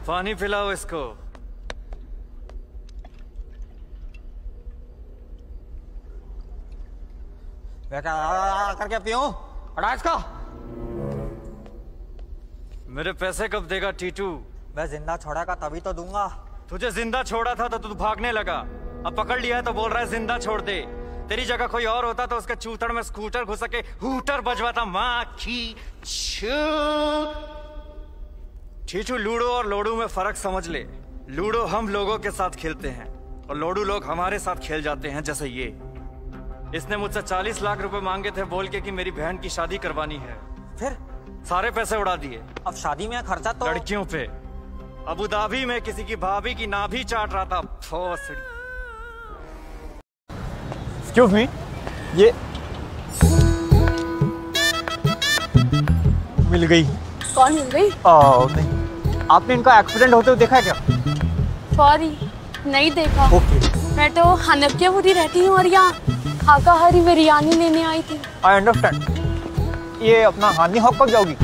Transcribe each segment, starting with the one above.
पानी पिलाओ इसको। करके पीऊं? हटा इसको। मेरे पैसे कब देगा टीटू? मैं जिंदा छोड़ेगा तभी तो दूंगा। तुझे जिंदा छोड़ा था तो तू भागने लगा, अब पकड़ लिया है तो बोल रहा है जिंदा छोड़ दे। तेरी जगह कोई और होता तो उसके चूतड़ में स्कूटर घुस के हूटर बजवाता। माँ की टीटू, लूडो और लोडू में फर्क समझ ले। लूडो हम लोगों के साथ खेलते हैं और लोडू लोग हमारे साथ खेल जाते हैं। जैसे ये, इसने मुझसे 40 लाख रुपए मांगे थे बोल के कि मेरी बहन की शादी करवानी है। फिर सारे पैसे उड़ा दिए। अब शादी में खर्चा तो लड़कियों पे। अबू धाबी में किसी की भाभी की नाभि चाट रहा था। भोसड़ी। एक्सक्यूज मी, ये मिल गई। कौन मिल गई? नहीं, आपने इनका एक्सीडेंट होते हुए देखा है क्या? सॉरी, नहीं देखा। ओके। मैं तो हनफियापुरी रहती हूँ और यहाँ शाकाहारी बिरयानी लेने आई थी। I understand. ये अपना हानि हॉक कब जाओगी?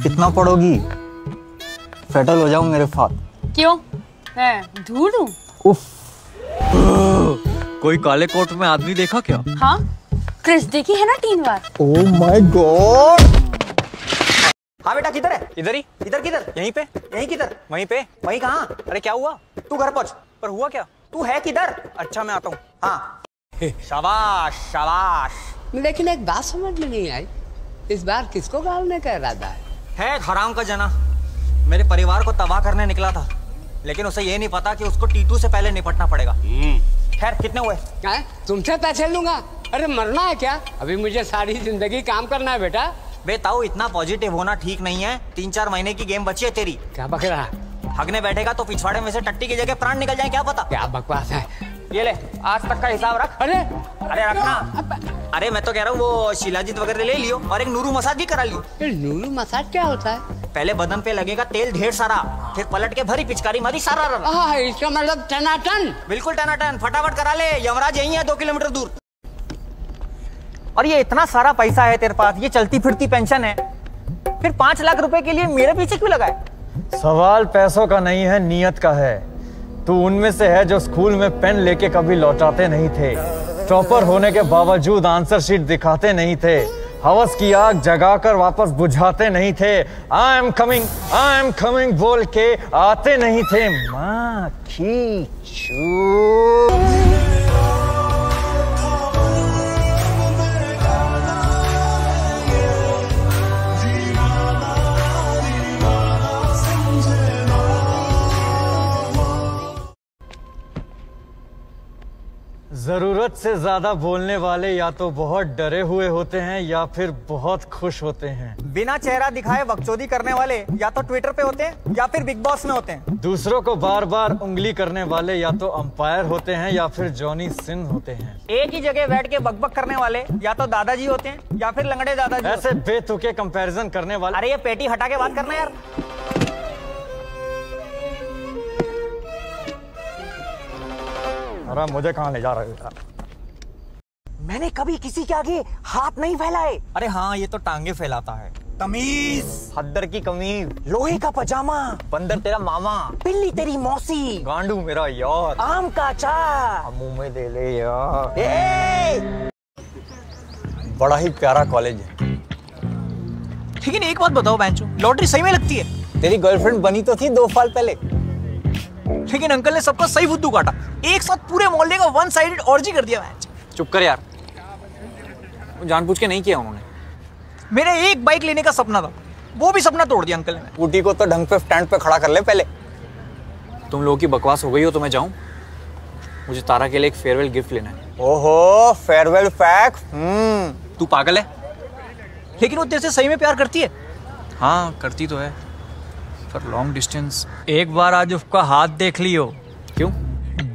कितना पड़ोगी? सेटल हो जाऊं मेरे साथ। क्यों, मैं धूल हूँ? उफ। कोई काले कोट में आदमी देखा क्या? हाँ, क्रिस देखी है ना 3 बार। Oh my God. हाँ बेटा, किधर है? इधर ही। इधर किधर? यहीं पे। यहीं किधर? वहीं पे। वहीं कहाँ? अरे क्या हुआ? तू घर पहुंच। पर हुआ क्या? तू है किधर? अच्छा मैं आता हूँ। हाँ। शाबाश शाबाश। लेकिन एक बात समझ में नहीं आई, इस बार किसको गालने का इरादा है? हराम का जना मेरे परिवार को तबाह करने निकला था, लेकिन उसे ये नहीं पता कि उसको टीटू से पहले निपटना पड़ेगा। खैर, कितने हुए? तुमसे पैसे लूंगा? अरे मरना है क्या? अभी मुझे सारी जिंदगी काम करना है बेटा। बेताऊ, इतना पॉजिटिव होना ठीक नहीं है। 3-4 महीने की गेम बची है तेरी। क्या बक रहा? हगने बैठेगा तो पिछवाड़े में से टट्टी की जगह प्राण निकल जाए, क्या पता। क्या बकवास है? ये ले, आज तक का हिसाब रख। अरे अरे रखना। अरे मैं तो कह रहा हूँ वो शिलाजीत वगैरह ले लियो और एक नूरू मसाज भी करा लियो। नूरू मसाज क्या होता है? पहले बदन पे लगेगा तेल ढेर सारा, फिर पलट के भरी पिचकारी मारी सारा। इसका मतलब टनाटन। बिल्कुल टनाटन, फटाफट करा ले। यमराज यही है 2 किलोमीटर दूर। और ये इतना सारा पैसा है तेरे पास, ये चलती फिरती पेंशन है, फिर 5 लाख रुपए के लिए मेरे पीछे क्यों लगा है? सवाल पैसों का नहीं है, नियत का है। तू उनमें से है जो स्कूल में पेन लेके कभी लौटाते नहीं थे, टॉपर होने के बावजूद आंसर शीट दिखाते नहीं थे, हवस की आग जगाकर वापस बुझाते नहीं थे, आई एम कमिंग बोल के आते नहीं थे। माँ की चूत। जरूरत से ज्यादा बोलने वाले या तो बहुत डरे हुए होते हैं या फिर बहुत खुश होते हैं। बिना चेहरा दिखाए बकचोदी करने वाले या तो ट्विटर पे होते हैं या फिर बिग बॉस में होते हैं। दूसरों को बार बार उंगली करने वाले या तो अंपायर होते हैं या फिर जॉनी सिंह होते हैं। एक ही जगह बैठ के बकबक करने वाले या तो दादाजी होते हैं या फिर लंगड़े दादाजी। ऐसे बेतुके कंपैरिजन करने वाले। अरे ये पेटी हटा के बात करना यार। अरे मुझे कहाँ ले जा रहे हो? मैंने कभी किसी के आगे हाथ नहीं फैलाए। अरे हाँ, ये तो टांगे फैलाता है। तमीज, हद्दर की कमीज, लोहे का पजामा, बंदर तेरा मामा, पिल्ली तेरी मौसी, गांडू मेरा यार, आम का अचार, मुंह में दे ले यार। बड़ा ही प्यारा कॉलेज है। लेकिन एक बात बताओ बेंचो, लॉटरी सही में लगती है? तेरी गर्लफ्रेंड बनी तो थी 2 साल पहले, लेकिन अंकल ने सबका सही बुद्धू काटा। एक साथ पूरे मोहल्ले का 1 साइडेड ऑर्जी कर दिया। मैच चुप कर यार, जानबूझ के नहीं किया उन्होंने। मेरा एक बाइक लेने का सपना था, वो भी सपना तोड़ दिया अंकल ने। स्कूटी को तो ढंग पे स्टैंड पे खड़ा कर ले पहले। तुम लोगों की बकवास हो गई हो तो मैं जाऊं? मुझे तारा के लिए एक फेयरवेल गिफ्ट लेना है। ओहो, फेयरवेल पैक। तू पागल है? लेकिन वो तेरे से सही में प्यार करती है। हाँ करती तो है, पर लॉन्ग डिस्टेंस। एक बार आज उसका हाथ देख लियो। क्यों?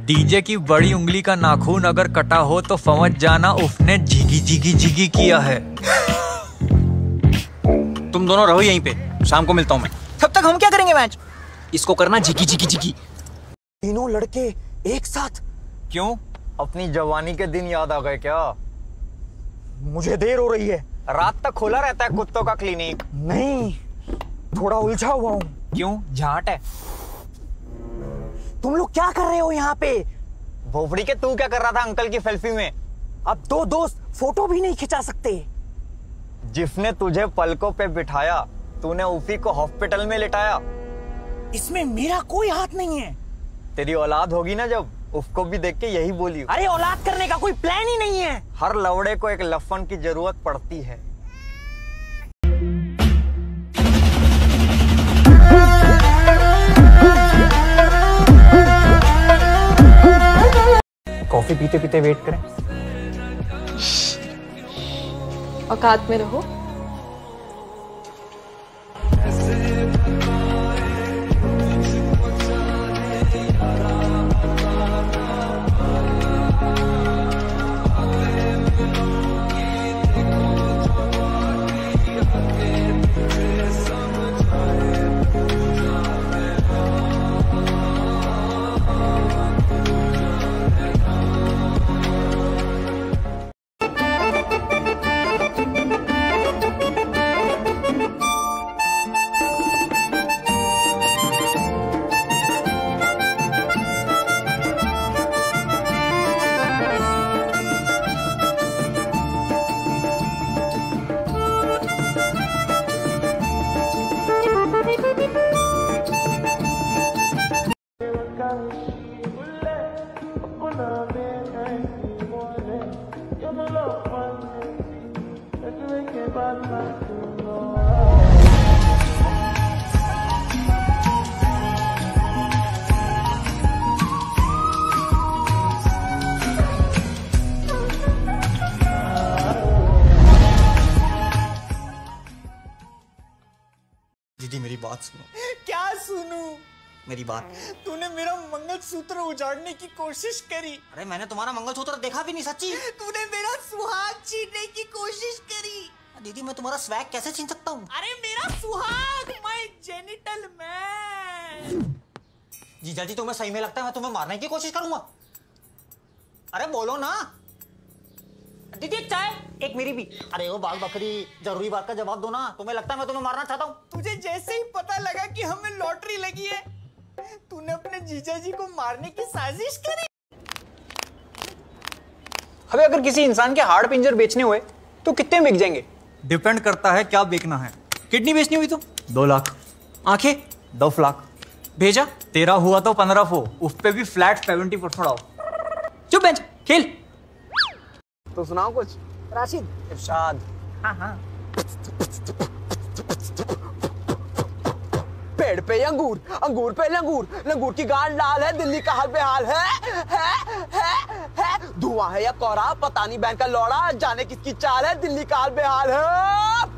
डीजे की बड़ी उंगली का नाखून अगर कटा हो तो समझ जाना उसने जिगी जिगी जिगी किया है। तुम दोनों रहो यहीं पे, शाम को मिलता हूँ मैं। तब तक हम क्या करेंगे मैच? इसको करना जिगी जिगी जिगी। तीनों लड़के एक साथ? क्यों, अपनी जवानी के दिन याद आ गए क्या? मुझे देर हो रही है। रात तक खुला रहता है कुत्तों का क्लिनिक? नहीं, थोड़ा उलझा हुआ हूँ। क्यों, झाट है? तुम लोग क्या कर रहे हो यहाँ पे? भोपड़ी के तू क्या कर रहा था अंकल की सेल्फी में? अब दो दोस्त फोटो भी नहीं खिंचा सकते। जिसने तुझे पलकों पे बिठाया, तूने उसी को हॉस्पिटल में लिटाया। इसमें मेरा कोई हाथ नहीं है। तेरी औलाद होगी ना जब, उसको भी देख के यही बोली। अरे औलाद करने का कोई प्लान ही नहीं है। हर लवड़े को एक लफन की जरूरत पड़ती है। कॉफी पीते पीते वेट करें। औकात में रहो। दीदी मेरी बात सुनो। क्या सुनूं? मेरी बात। तूने मेरा मंगलसूत्र उजाड़ने की कोशिश करी। अरे मैंने तुम्हारा मंगलसूत्र देखा भी नहीं, सच्ची। तूने मेरा सुहाग छीनने की कोशिश करी। दीदी मैं तुम्हारा स्वैग कैसे छीन सकता हूँ? अरे मेरा सुहाग, माय जेनिटल मैन। जीजा जी तुम्हें सही में लगता है मैं तुम्हें मारने की कोशिश करूंगा? अरे बोलो ना। दीदी चाय एक मेरी भी। अरे वो बाल बकरी, जरूरी बात का जवाब दो ना। तुम्हें लगता है मैं तुम्हें मारना चाहता हूँ? तुझे जैसे ही पता लगा कि हमें लॉटरी लगी है, तूने अपने जीजा जी को मारने की साजिश करी। अबे अगर किसी इंसान के हाड़ पिंजर बेचने हुए तो कितने बिक जाएंगे? डिपेंड करता है क्या बेचना है। किडनी बेचनी हुई तो 2 लाख। आंखें 10 लाख। भेजा तेरा हुआ तो 1500, उस पे भी फ्लैट 70% ऑफ। चुप बेंच खेल। तो सुनाओ कुछ। राशिद, इरशाद। हाँ हाँ। पेड़ पे अंगूर, अंगूर पे लंगूर, लंगूर की गांड लाल है, दिल्ली का हाल बेहाल है। धुआं है या कोहरा पता नहीं, बैंक का लौड़ा जाने किसकी चाल है, दिल्ली का हाल बेहाल है।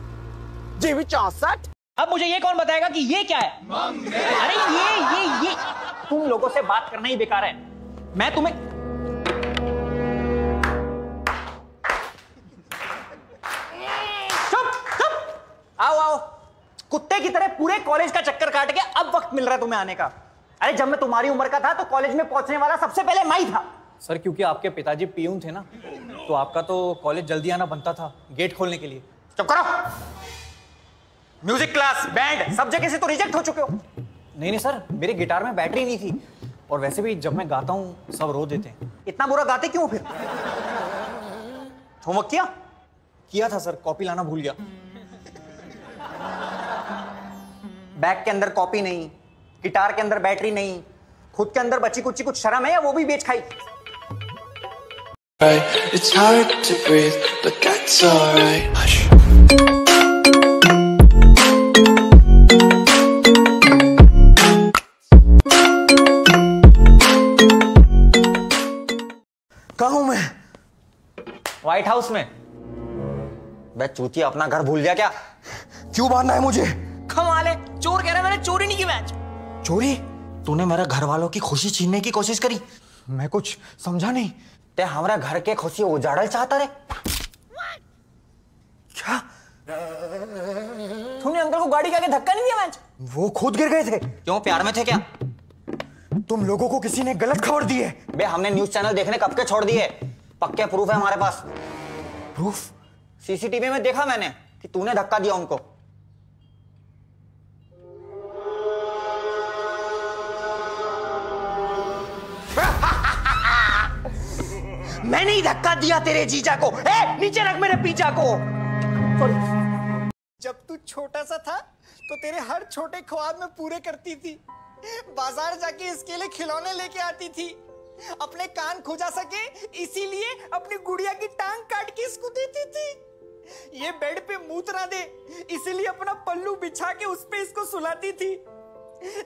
जीवी 64। अब मुझे ये कौन बताएगा कि ये क्या है? अरे ये तुम लोगों से बात करना ही बेकार है। मैं तुम्हें आओ कुत्ते की तरह पूरे कॉलेज का चक्कर काट के अब वक्त मिल रहा है तुम्हें आने का। अरे जब मैं तुम्हारी उम्र का था तो कॉलेज में पहुंचने वाला सबसे पहले मैं ही था। सर क्योंकि आपके पिताजी पियून थे ना, तो आपका तो कॉलेज जल्दी आना बनता था गेट खोलने के लिए। चुप करो। म्यूजिक क्लास, बैंड, सब जगह से तो रिजेक्ट हो चुके हो। नहीं सर, मेरे गिटार में बैटरी नहीं थी, और वैसे भी जब मैं गाता हूँ सब रो देते हैं। इतना बुरा गाते क्यों फिर? होमवर्क किया था सर, कॉपी लाना भूल गया। बैग के अंदर कॉपी नहीं, गिटार के अंदर बैटरी नहीं, खुद के अंदर बची कुची कुछ शर्म है या वो भी बेच खाई? It's hard to breathe, but that's alright. Hush. कहाँ हूं मैं? व्हाइट हाउस में। बे चूतिया, अपना घर भूल गया क्या? क्यों मारना है मुझे? कमाल है, चोर कह रहा है मैंने चोरी नहीं की। मैच चोरी? तूने मेरे घर वालों की खुशी छीनने की कोशिश करी? मैं कुछ समझा नहीं। ते हमारा घर के खुशी उजाड़ल चाहता रे? क्या? तूने अंकल को गाड़ी के आगे धक्का नहीं दिया? मैच वो खुद गिर गए थे। क्यों, प्यार में थे क्या? तुम लोगों को किसी ने गलत खबर दी है। बे हमने न्यूज चैनल देखने कब के छोड़ दिए, पक्के प्रूफ है हमारे पास। प्रूफ? सीसीटीवी में देखा मैंने कि तूने धक्का दिया उनको। मैंने ही धक्का दिया तेरे जीजा को। नीचे रख मेरे पीछा को। जब तू छोटा सा था तो तेरे हर छोटे ख्वाब में पूरे करती थी। बाजार जाके इसके लिए खिलौने लेके आती थी। अपने कान खुजा सके इसीलिए अपनी गुड़िया की टांग काट के इसको देती थी। ये बेड पे मूत ना दे इसीलिए अपना पल्लू बिछा के उस पे इसको सुलाती थी।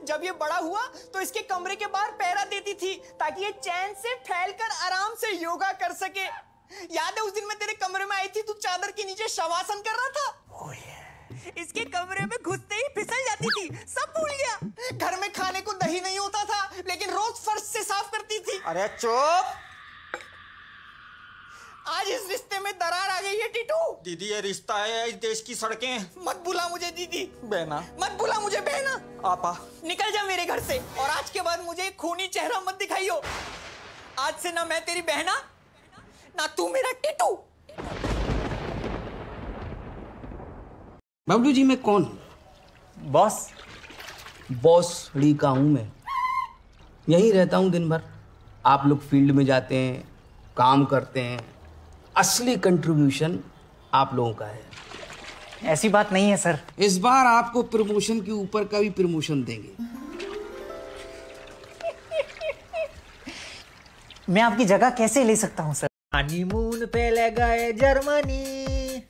जब ये बड़ा हुआ तो इसके कमरे के बाहर पहरा देती थी ताकि ये चैन से फैलकर आराम से योगा कर सके। याद है उस दिन मैं तेरे कमरे में आई थी, तू चादर के नीचे शवासन कर रहा था। इसके कमरे में घुसते ही फिसल जाती थी, सब भूल गया। घर में खाने को दही नहीं होता था लेकिन रोज फर्श से साफ करती थी। अरे चुप। आज इस रिश्ते में दरार आ गई है टीटू। दीदी ये रिश्ता है, इस देश की सड़कें। मत बुला मुझे दीदी। बहना। मत बुला मुझे बहना। आपा। निकल जा मेरे घर से और आज के बाद मुझे खूनी चेहरा मत दिखाइयो। आज से ना मैं तेरी बहना ना तू मेरा टीटू। बबलू जी मैं कौन हूँ? बॉस। बॉस ड़ी का हूँ मैं। यहीं रहता हूँ दिन भर। आप लोग फील्ड में जाते हैं, काम करते हैं। असली कंट्रीब्यूशन आप लोगों का है। ऐसी बात नहीं है सर। इस बार आपको प्रमोशन के ऊपर का भी प्रमोशन देंगे। मैं आपकी जगह कैसे ले सकता हूँ सर? हनीमून पे ले गए जर्मनी,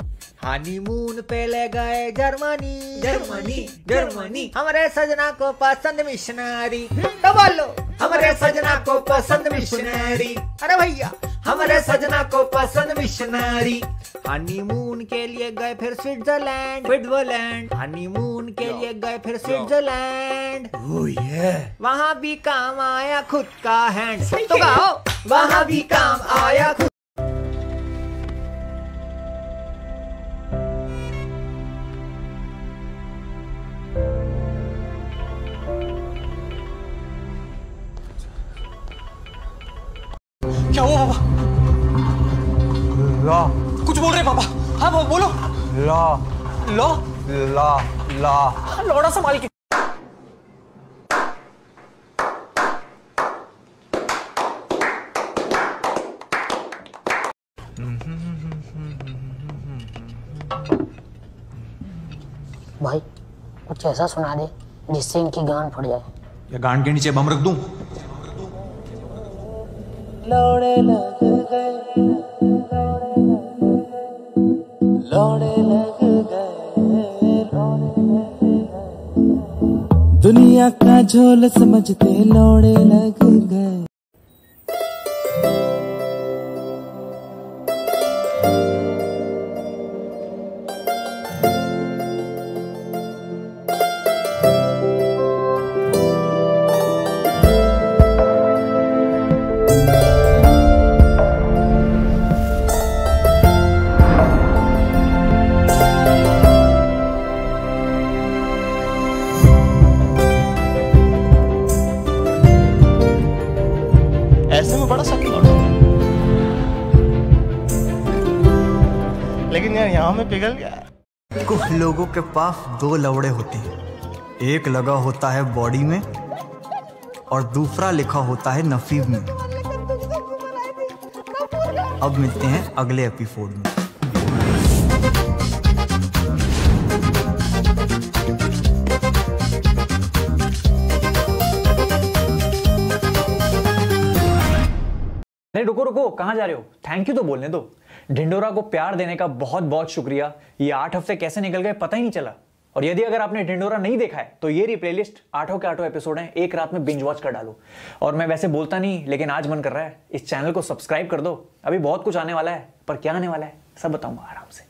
हनीमून पे ले गए जर्मनी। जर्मनी जर्मनी हमारे सजना को पसंद मिशनरी। तो बोलो हमारे सजना को पसंद मिशनरी। अरे भैया हमारे सजना को पसंद मिशनरी। हनीमून के लिए गए फिर स्विट्जरलैंड। हनीमून के लिए गए फिर स्विट्जरलैंड। वहाँ भी काम आया खुद का हैंड। तो गाओ वहाँ भी काम आया खुद। क्या हुआ पापा? ला। कुछ बोल रहे पापा? हाँ पापा बोलो। ला ला ला ला। लौड़ा संभाल के। भाई कुछ ऐसा सुना दे जिससे इनकी गांड फट जाए। या गांड के नीचे बम रख दूं? लौड़े लग गए, लौड़े लग गए, दुनिया का झोल समझते लौड़े लग गए। ऐसे में बड़ा शक लौटा, लेकिन यार यहाँ में पिघल गया। कुछ लोगों के पास दो लवड़े होते हैं, एक लगा होता है बॉडी में और दूसरा लिखा होता है नसीब में। अब मिलते हैं अगले एपिसोड में। नहीं रुको रुको, कहाँ जा रहे हो? थैंक यू तो बोलने दो। ढिंडोरा को प्यार देने का बहुत बहुत शुक्रिया। ये 8 हफ्ते कैसे निकल गए पता ही नहीं चला। और यदि अगर आपने ढिंडोरा नहीं देखा है तो ये रही प्लेलिस्ट, 8 के 8 एपिसोड हैं, एक रात में बिंज वॉच कर डालो। और मैं वैसे बोलता नहीं लेकिन आज मन कर रहा है, इस चैनल को सब्सक्राइब कर दो। अभी बहुत कुछ आने वाला है, पर क्या आने वाला है सब बताऊंगा आराम से।